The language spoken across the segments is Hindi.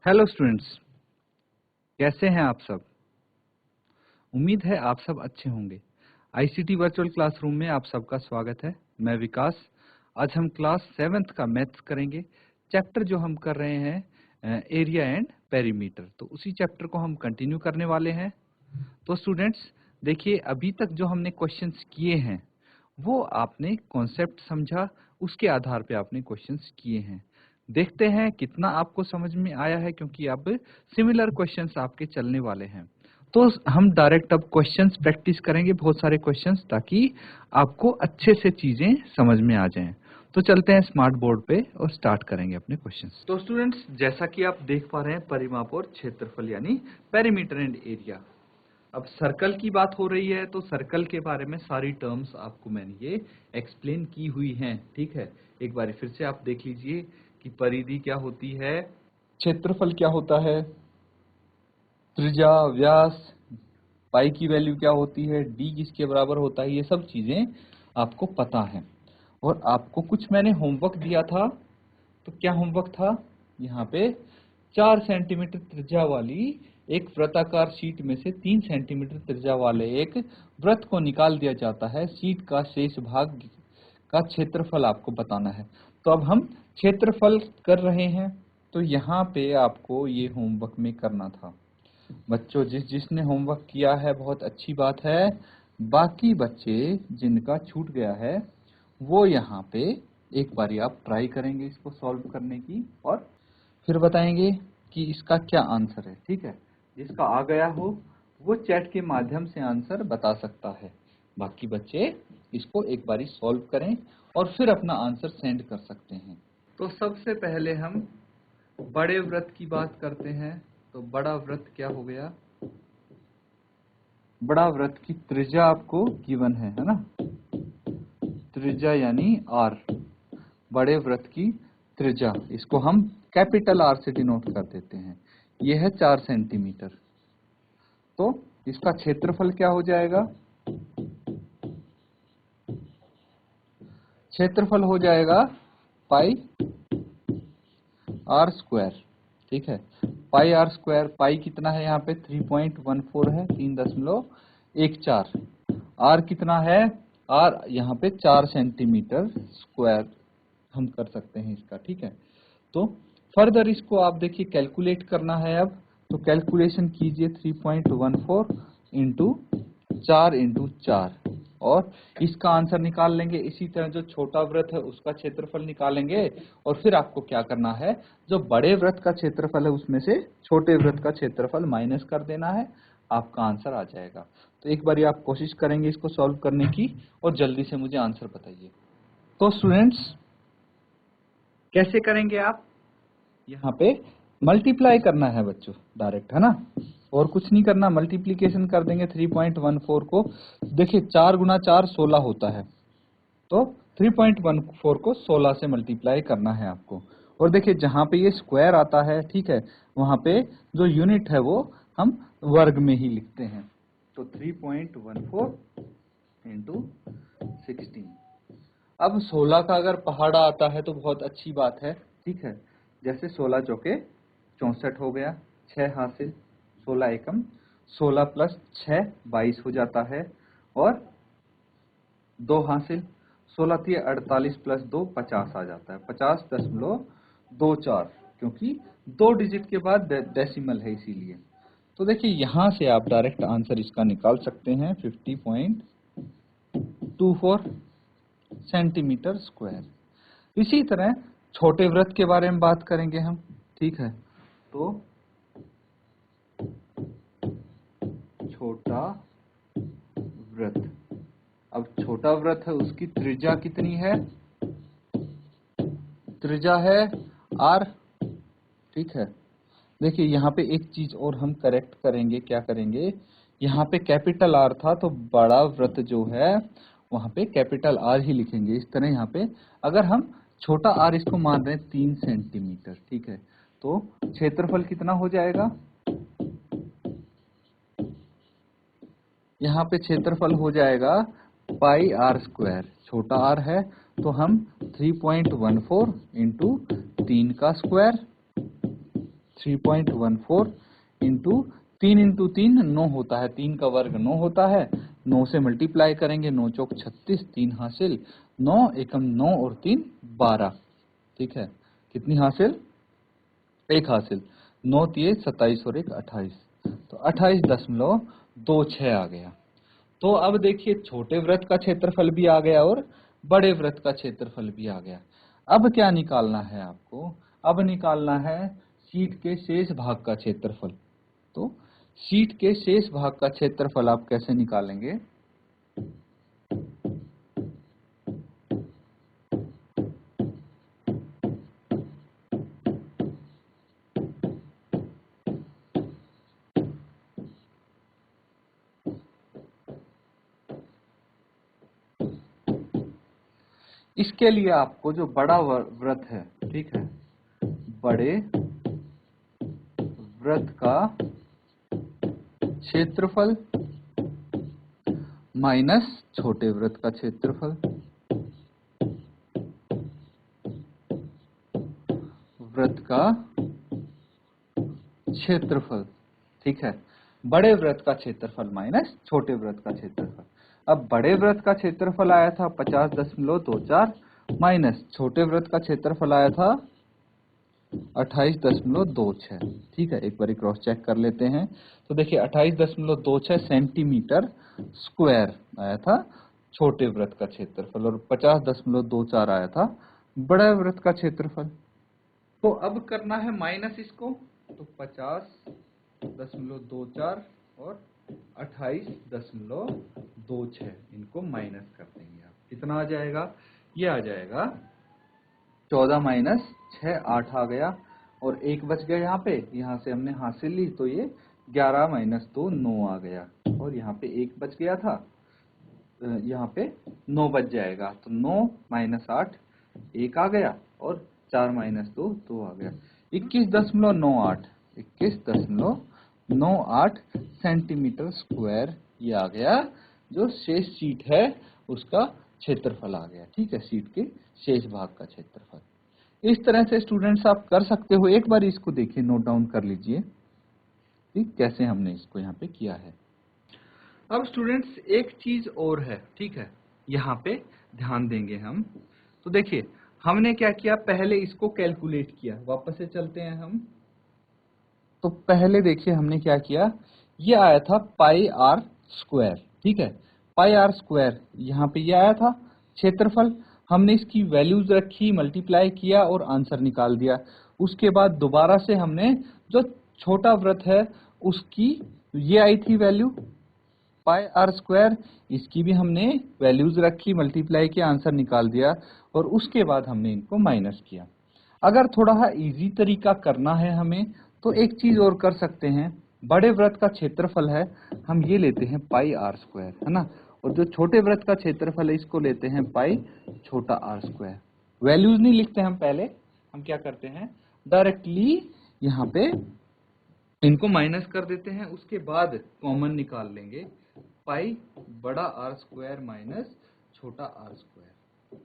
हेलो स्टूडेंट्स, कैसे हैं आप सब। उम्मीद है आप सब अच्छे होंगे। आईसीटी वर्चुअल क्लासरूम में आप सबका स्वागत है। मैं विकास। आज हम क्लास 7th का मैथ्स करेंगे। चैप्टर जो हम कर रहे हैं एरिया एंड पेरीमीटर, तो उसी चैप्टर को हम कंटिन्यू करने वाले हैं। तो स्टूडेंट्स देखिए, अभी तक जो हमने क्वेश्चंस किए हैं वो आपने कॉन्सेप्ट समझा, उसके आधार पे आपने क्वेश्चंस किए हैं। देखते हैं कितना आपको समझ में आया है, क्योंकि अब सिमिलर क्वेश्चंस आपके चलने वाले हैं। तो हम डायरेक्ट अब क्वेश्चंस प्रैक्टिस करेंगे, बहुत सारे क्वेश्चंस, ताकि आपको अच्छे से चीजें समझ में आ जाएं। तो चलते हैं स्मार्ट बोर्ड पे और स्टार्ट करेंगे अपने क्वेश्चंस। तो स्टूडेंट्स, जैसा कि आप देख पा रहे हैं, परिमाप और क्षेत्रफल यानी पेरीमीटर एंड एरिया। अब सर्कल की बात हो रही है, तो सर्कल के बारे में सारी टर्म्स आपको मैंने ये एक्सप्लेन की हुई हैं। ठीक है, एक बार फिर से आप देख लीजिए कि परिधि क्या होती है, क्षेत्रफल क्या होता है, त्रिज्या, व्यास, पाई की वैल्यू क्या होती है, डी किसके बराबर होता है, ये सब चीजें आपको पता है। और आपको कुछ मैंने होमवर्क दिया था, तो क्या होमवर्क था, यहाँ पे 4 सेंटीमीटर त्रिज्या वाली एक वृत्ताकार शीट में से 3 सेंटीमीटर त्रिज्या वाले एक वृत्त को निकाल दिया जाता है। शीट का शेष भाग का क्षेत्रफल आपको बताना है। तो अब हम क्षेत्रफल कर रहे हैं, तो यहाँ पे आपको ये होमवर्क में करना था। बच्चों जिसने होमवर्क किया है बहुत अच्छी बात है। बाकी बच्चे जिनका छूट गया है वो यहाँ पे एक बारी आप ट्राई करेंगे इसको सॉल्व करने की, और फिर बताएंगे कि इसका क्या आंसर है। ठीक है, जिसका आ गया हो वो चैट के माध्यम से आंसर बता सकता है। बाकी बच्चे इसको एक बारी सॉल्व करें और फिर अपना आंसर सेंड कर सकते हैं। तो सबसे पहले हम बड़े वृत्त की बात करते हैं। तो बड़ा वृत्त क्या हो गया, बड़ा वृत्त की त्रिज्या आपको गिवन है ना, त्रिज्या यानी आर। बड़े वृत्त की त्रिज्या, इसको हम कैपिटल आर से डिनोट कर देते हैं। यह है 4 सेंटीमीटर। तो इसका क्षेत्रफल क्या हो जाएगा, क्षेत्रफल हो जाएगा पाई आर स्क्वायर। ठीक है, पाई आर स्क्वायर। पाई कितना है यहाँ पे 3.14 है, 3.14। आर कितना है, आर यहाँ पे 4 सेंटीमीटर स्क्वायर हम कर सकते हैं इसका। ठीक है, तो फर्दर इसको आप देखिए कैलकुलेट करना है अब। तो कैलकुलेशन कीजिए 3.14 इंटू 4 इंटू 4, और इसका आंसर निकाल लेंगे। इसी तरह जो छोटा वृत्त है उसका क्षेत्रफल निकालेंगे, और फिर आपको क्या करना है, जो बड़े वृत्त का क्षेत्रफल है उसमें से छोटे वृत्त का क्षेत्रफल माइनस कर देना है, आपका आंसर आ जाएगा। तो एक बार आप कोशिश करेंगे इसको सॉल्व करने की, और जल्दी से मुझे आंसर बताइए। तो स्टूडेंट्स कैसे करेंगे आप, यहाँ पे मल्टीप्लाई करना है बच्चों डायरेक्ट, है ना, और कुछ नहीं करना। मल्टीप्लीकेशन कर देंगे 3.14 को। देखिए 4 गुना 4 16 होता है, तो 3.14 को 16 से मल्टीप्लाई करना है आपको। और देखिए जहाँ पे ये स्क्वायर आता है, ठीक है, वहाँ पे जो यूनिट है वो हम वर्ग में ही लिखते हैं। तो 3.14 इंटू 16। अब 16 का अगर पहाड़ा आता है तो बहुत अच्छी बात है। ठीक है, जैसे 16 चौके 64 हो गया, 6 हासिल, 16 एकम 16 प्लस 6 22 हो जाता है, और 2 हासिल, 16 थी 48 प्लस 2 50 आ जाता है, 50.24, क्योंकि 2 डिजिट के बाद डेसिमल है इसीलिए। तो देखिए यहाँ से आप डायरेक्ट आंसर इसका निकाल सकते हैं 50.24 सेंटीमीटर स्क्वायर। इसी तरह छोटे वृत्त के बारे में बात करेंगे हम। ठीक है, तो छोटा वृत्त, अब छोटा वृत्त है उसकी त्रिज्या कितनी है, त्रिज्या है आर। ठीक है, देखिए यहाँ पे एक चीज और हम करेक्ट करेंगे, क्या करेंगे, यहाँ पे कैपिटल आर था तो बड़ा वृत्त जो है वहां पे कैपिटल आर ही लिखेंगे। इस तरह यहाँ पे अगर हम छोटा आर इसको मान रहे हैं 3 सेंटीमीटर। ठीक है, तो क्षेत्रफल कितना हो जाएगा, यहाँ पे क्षेत्रफल हो जाएगा पाई आर स्क्वायर। छोटा आर है तो हम 3.14 इंटू 3 का स्क्वायर 3.14 इंटू 3 9 होता है, 3 का वर्ग 9 होता है, 9 से मल्टीप्लाई करेंगे, 9 चौक 36, 3 हासिल, 9 एकम 9 और 3 12, ठीक है। कितनी हासिल? 1 हासिल, 9 तिये 27 और 1 28, तो 28.26 आ गया। तो अब देखिए छोटे वृत्त का क्षेत्रफल भी आ गया और बड़े वृत्त का क्षेत्रफल भी आ गया। अब क्या निकालना है आपको? अब निकालना है शीट के शेष भाग का क्षेत्रफल। तो शीट के शेष भाग का क्षेत्रफल आप कैसे निकालेंगे? इसके लिए आपको जो बड़ा वृत्त है, ठीक है, बड़े वृत्त का क्षेत्रफल माइनस छोटे वृत्त का क्षेत्रफल, वृत्त का क्षेत्रफल, ठीक है। बड़े वृत्त का क्षेत्रफल माइनस छोटे वृत्त का क्षेत्रफल। अब बड़े वृत्त का क्षेत्रफल आया था 50.24 माइनस छोटे वृत्त का क्षेत्रफल आया था 28.26, ठीक है। एक बार क्रॉस चेक कर लेते हैं। तो देखिए 28.26 सेंटीमीटर स्क्वायर आया था छोटे वृत्त का क्षेत्रफल और 50.24 आया था बड़े वृत्त का क्षेत्रफल। तो अब करना है माइनस इसको, तो 50.24 और 28.26 इनको माइनस कर देंगे आप। कितना आ जाएगा? ये आ जाएगा 14 माइनस 6 8 आ गया और 1 बच गया यहाँ पे, यहाँ से हमने हासिल ली तो ये 11 माइनस 2 9 आ गया और यहाँ पे 1 बच गया था, यहाँ पे 9 बच जाएगा, तो 9 माइनस 8 1 आ गया और 4 माइनस 2 2 आ गया। 21.98 सेंटीमीटर स्क्वायर ये आ गया। जो शेष शीट है उसका क्षेत्रफल आ गया, ठीक है, शीट के शेष भाग का क्षेत्रफल। इस तरह से स्टूडेंट्स आप कर सकते हो। एक बार इसको देखिए, नोट डाउन कर लीजिए, ठीक, कैसे हमने इसको यहाँ पे किया है। अब स्टूडेंट्स एक चीज और है, ठीक है, यहाँ पे ध्यान देंगे हम। तो देखिए हमने क्या किया, पहले इसको कैलकुलेट किया। वापस से चलते हैं हम। तो पहले देखिए हमने क्या किया, ये आया था पाई आर स्क्वायर, ठीक है, पाई आर स्क्वायर यहाँ पे ये आया था क्षेत्रफल। हमने इसकी वैल्यूज रखी, मल्टीप्लाई किया और आंसर निकाल दिया। उसके बाद दोबारा से हमने जो छोटा वृत्त है उसकी ये आई थी वैल्यू पाई आर स्क्वायर, इसकी भी हमने वैल्यूज रखी, मल्टीप्लाई किया, आंसर निकाल दिया और उसके बाद हमने इनको माइनस किया। अगर थोड़ा इजी तरीका करना है हमें तो एक चीज और कर सकते हैं। बड़े वृत्त का क्षेत्रफल है, हम ये लेते हैं पाई आर स्क्वायर, है ना, और जो छोटे वृत्त का क्षेत्रफल है इसको लेते हैं पाई छोटा आर स्क्वायर। वैल्यूज नहीं लिखते हम, पहले हम क्या करते हैं, डायरेक्टली यहाँ पे इनको माइनस कर देते हैं, उसके बाद कॉमन निकाल लेंगे, पाई बड़ा आर स्क्वायर माइनस छोटा आर स्क्वायर,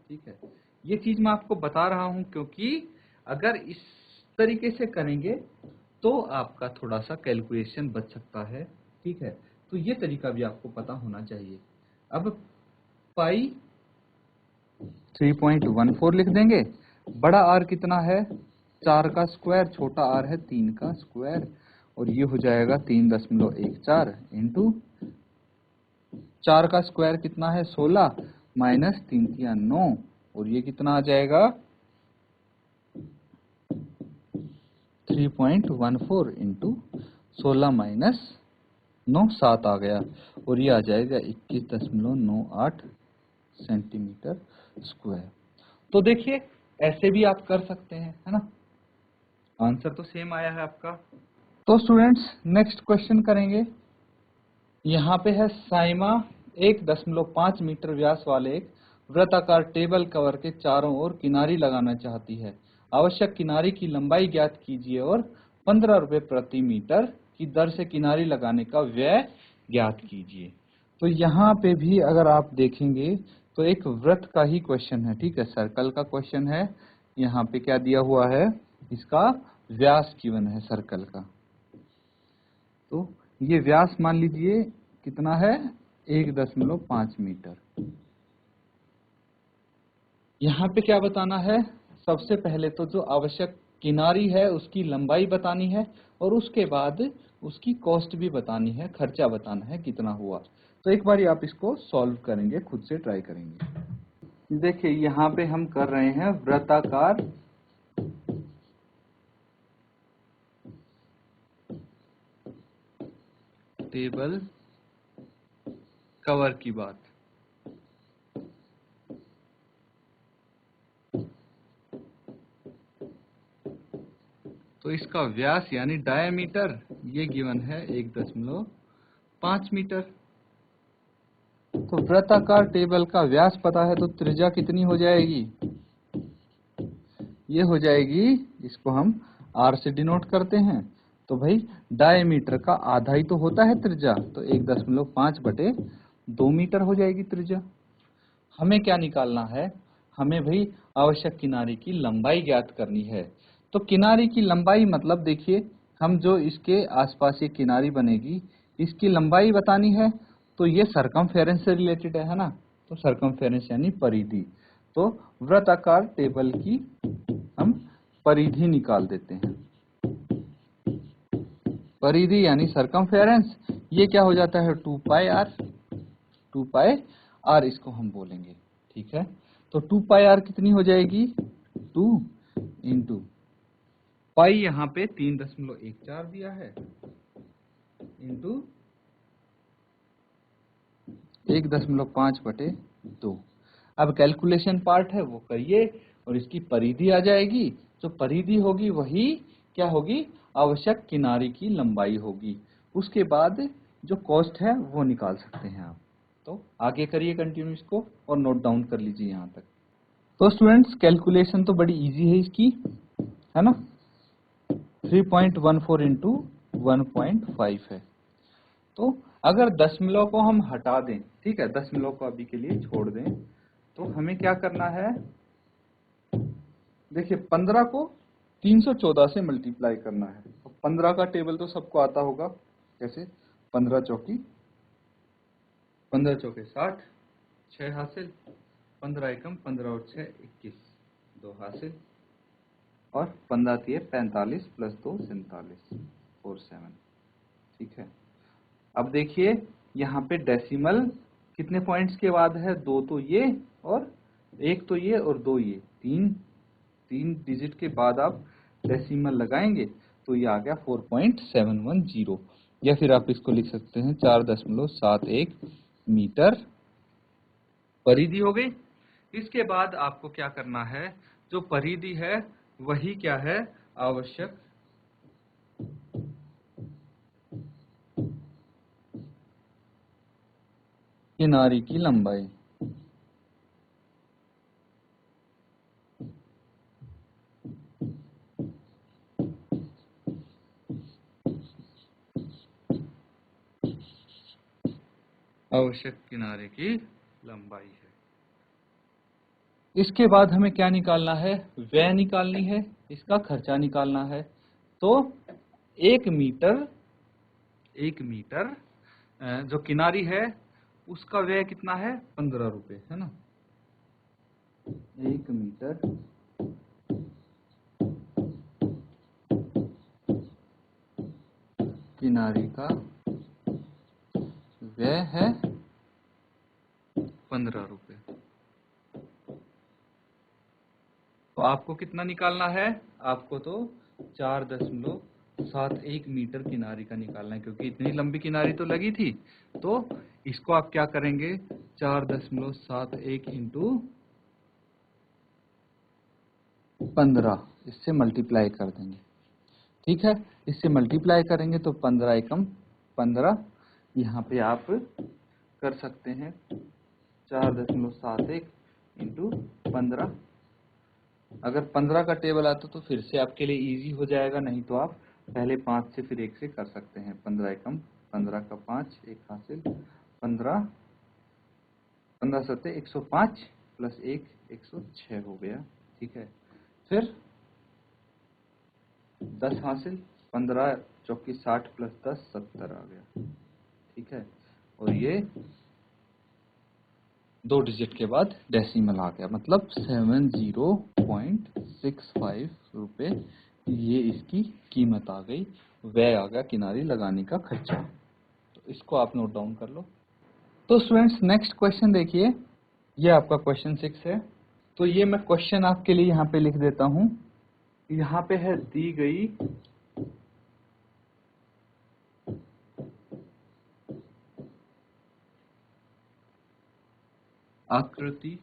ठीक है। ये चीज मैं आपको बता रहा हूं क्योंकि अगर इस तरीके से करेंगे तो आपका थोड़ा सा कैलकुलेशन बच सकता है, ठीक है। तो ये तरीका भी आपको पता होना चाहिए। अब पाई 3.14 लिख देंगे। बड़ा आर कितना है, 4 का स्क्वायर, छोटा आर है 3 का स्क्वायर, और ये हो जाएगा 3.14 इंटू 4 का स्क्वायर कितना है 16 माइनस 3 तिया 9, और ये कितना आ जाएगा 3.14 इंटू 16 माइनस 9 7 आ गया, और ये आ जाएगा 21.98 सेंटीमीटर स्क्वायर। तो देखिए ऐसे भी आप कर सकते हैं, है ना, आंसर तो सेम आया है आपका। तो स्टूडेंट्स नेक्स्ट क्वेश्चन करेंगे। यहाँ पे है साइमा 1.5 मीटर व्यास वाले एक वृत्ताकार टेबल कवर के चारों ओर किनारी लगाना चाहती है। आवश्यक किनारी की लंबाई ज्ञात कीजिए और 15 रुपए प्रति मीटर की दर से किनारी लगाने का व्यय ज्ञात कीजिए। तो यहाँ पे भी अगर आप देखेंगे तो एक वृत्त का ही क्वेश्चन है, ठीक है, सर्कल का क्वेश्चन है। यहाँ पे क्या दिया हुआ है, इसका व्यास गिवन है सर्कल का। तो ये व्यास मान लीजिए कितना है, 1.5 मीटर। यहाँ पे क्या बताना है, सबसे पहले तो जो आवश्यक किनारी है उसकी लंबाई बतानी है और उसके बाद उसकी कॉस्ट भी बतानी है, खर्चा बताना है कितना हुआ। तो एक बार आप इसको सॉल्व करेंगे, खुद से ट्राई करेंगे। देखिए यहाँ पे हम कर रहे हैं वृत्ताकार टेबल कवर की बात। तो इसका व्यास यानी डायमीटर ये गिवन है 1.5 मीटर। तो वृत्ताकार टेबल का व्यास पता है तो त्रिज्या कितनी हो जाएगी, ये हो जाएगी, इसको हम r से डिनोट करते हैं। तो भाई डायमीटर का आधा ही तो होता है त्रिज्या, तो 1.5/2 मीटर हो जाएगी त्रिज्या। हमें क्या निकालना है, हमें भाई आवश्यक किनारे की लंबाई ज्ञात करनी है। तो किनारे की लंबाई मतलब देखिए, हम जो इसके आसपास ये किनारी बनेगी इसकी लंबाई बतानी है। तो ये सरकमफेरेंस से रिलेटेड है ना, तो सरकमफेरेंस यानी परिधि। तो वृत्ताकार टेबल की हम परिधि निकाल देते हैं। परिधि यानी सरकमफेरेंस, ये क्या हो जाता है 2πr, 2πr इसको हम बोलेंगे, ठीक है। तो 2πr कितनी हो जाएगी, 2 इंटू पाई, यहाँ पे 3.14 दिया है, इंटू 1.5/2। अब कैलकुलेशन पार्ट है वो करिए और इसकी परिधि आ जाएगी। जो परिधि होगी वही क्या होगी, आवश्यक किनारे की लंबाई होगी। उसके बाद जो कॉस्ट है वो निकाल सकते हैं आप। तो आगे करिए कंटिन्यू इसको और नोट डाउन कर लीजिए यहाँ तक। तो स्टूडेंट्स कैलकुलेशन तो बड़ी इजी है इसकी, है ना। 3.14 इंटू 1.5 है। तो अगर दशमलव को हम हटा दें, ठीक है, दशमलव को अभी के लिए छोड़ दें, तो हमें क्या करना है, देखिए 15 को 314 से मल्टीप्लाई करना है। तो 15 का टेबल तो सबको आता होगा, कैसे, 15 चौकी 60, 6 हासिल, 15 एकम 15 और 6 21, 2 हासिल, और 15 तिये 45 प्लस 2 47, 47, ठीक है। अब देखिए यहाँ पे डेसिमल कितने पॉइंट्स के बाद है, 2 तो ये और 1 तो ये और 2 ये, तीन डिजिट के बाद आप डेसिमल लगाएंगे तो ये आ गया 4.710, या फिर आप इसको लिख सकते हैं 4.71 मीटर परिधि हो गई। इसके बाद आपको क्या करना है, जो परिधि है वही क्या है, आवश्यक किनारे की लंबाई। आवश्यक किनारे की लंबाई है। इसके बाद हमें क्या निकालना है, व्यय निकालनी है, इसका खर्चा निकालना है। तो 1 मीटर जो किनारी है उसका व्यय कितना है, 15 रुपए, है ना। 1 मीटर किनारी का व्यय है 15 रुपए। तो आपको कितना निकालना है, आपको तो 4.71 मीटर किनारी का निकालना है, क्योंकि इतनी लंबी किनारी तो लगी थी। तो इसको आप क्या करेंगे, 4.71 इंटू 15 इससे मल्टीप्लाई कर देंगे, ठीक है। इससे मल्टीप्लाई करेंगे तो 15 एकम 15, यहाँ पे आप कर सकते हैं 4.71 इंटू 15। अगर 15 का टेबल आता तो फिर से आपके लिए इजी हो जाएगा, नहीं तो आप पहले 5 से फिर 1 से कर सकते हैं। 15 एकम 15 का 5, 1 हासिल, 15 सत्ते 105 प्लस 1 106 हो गया, ठीक है। फिर 10 हासिल, 15 चौकी 60 प्लस 10 70 आ गया। ठीक है, और ये 2 डिजिट के बाद डेसिमल आ गया, मतलब 70.65 रुपये ये इसकी कीमत आ गई। व्यय आ गया किनारी लगाने का खर्चा। तो इसको आप नोट डाउन कर लो। तो स्टूडेंट्स नेक्स्ट क्वेश्चन देखिए, ये आपका क्वेश्चन 6 है। तो ये मैं क्वेश्चन आपके लिए यहाँ पे लिख देता हूँ। यहाँ पे है दी गई आकृति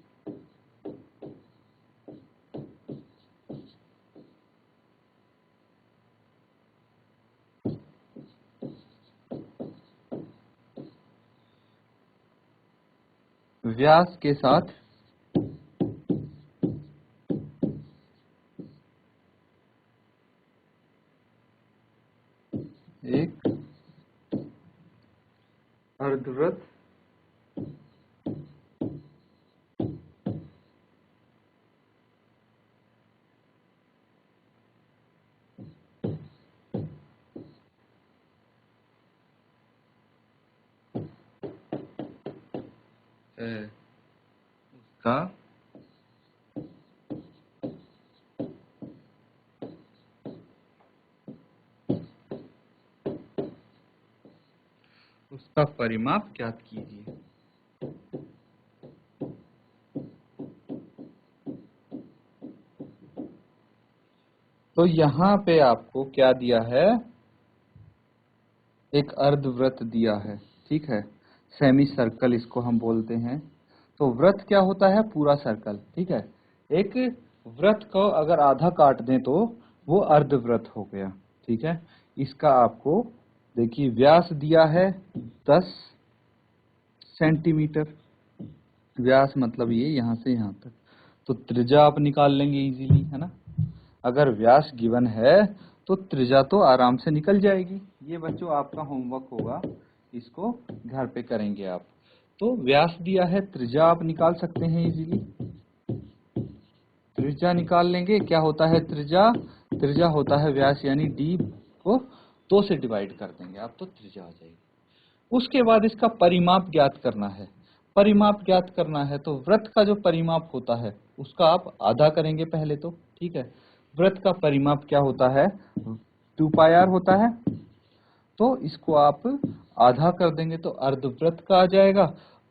व्यास के साथ एक अर्धवृत्त है, उसका परिमाप ज्ञात कीजिए। तो यहाँ पे आपको क्या दिया है, एक अर्धवृत्त दिया है। ठीक है, सेमी सर्कल इसको हम बोलते हैं। तो वृत्त क्या होता है, पूरा सर्कल। ठीक है, एक वृत्त को अगर आधा काट दें तो वो अर्धवृत्त हो गया। ठीक है, इसका आपको देखिए व्यास दिया है 10 सेंटीमीटर। व्यास मतलब ये यहाँ से यहाँ तक। तो त्रिज्या आप निकाल लेंगे इजीली, है ना। अगर व्यास गिवन है तो त्रिज्या तो आराम से निकल जाएगी। ये बच्चों आपका होमवर्क होगा, इसको घर पे करेंगे आप। तो व्यास दिया है, त्रिज्या आप निकाल सकते हैं इजीली। त्रिज्या निकाल लेंगे, क्या होता है त्रिज्या, त्रिज्या होता है व्यास, यानी डी को 2 से डिवाइड कर देंगे आप तो त्रिज्या आ जाएगी। उसके बाद इसका परिमाप ज्ञात करना है। परिमाप ज्ञात करना है तो वृत्त का जो परिमाप होता है उसका आप आधा करेंगे पहले तो। ठीक है, वृत्त का परिमाप क्या होता है, 2 पाई आर होता है। तो इसको आप आधा कर देंगे तो अर्धवृत्त का आ जाएगा।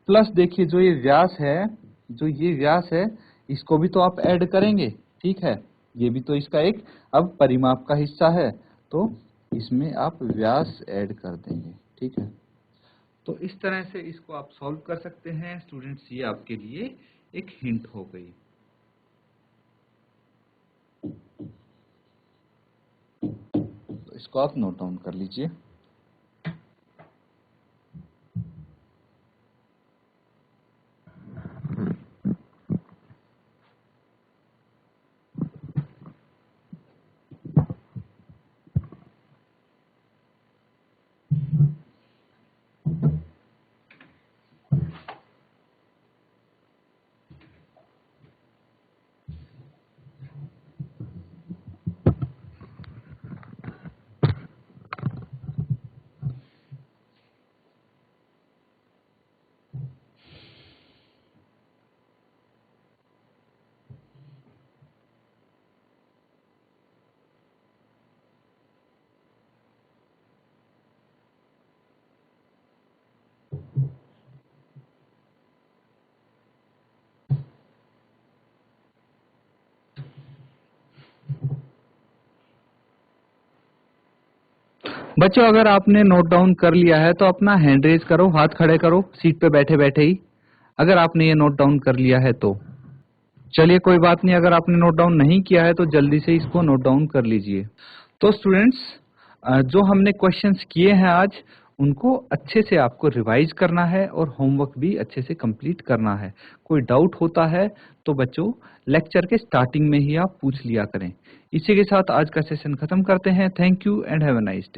प्लस देखिए जो ये व्यास है, जो ये व्यास है, इसको भी तो आप ऐड करेंगे। ठीक है, ये भी तो इसका एक अब परिमाप का हिस्सा है, तो इसमें आप व्यास ऐड कर देंगे। ठीक है, तो इस तरह से इसको आप सॉल्व कर सकते हैं स्टूडेंट्स। ये आपके लिए एक हिंट हो गई। तो इसको आप नोट डाउन कर लीजिए। बच्चों अगर आपने नोट डाउन कर लिया है तो अपना हैंड रेज करो, हाथ खड़े करो सीट पे बैठे बैठे ही, अगर आपने ये नोट डाउन कर लिया है तो। चलिए कोई बात नहीं, अगर आपने नोट डाउन नहीं किया है तो जल्दी से इसको नोट डाउन कर लीजिए। तो स्टूडेंट्स जो हमने क्वेश्चंस किए हैं आज, उनको अच्छे से आपको रिवाइज करना है और होमवर्क भी अच्छे से कंप्लीट करना है। कोई डाउट होता है तो बच्चों लेक्चर के स्टार्टिंग में ही आप पूछ लिया करें। इसी के साथ आज का सेशन खत्म करते हैं। Thank you and have a nice day.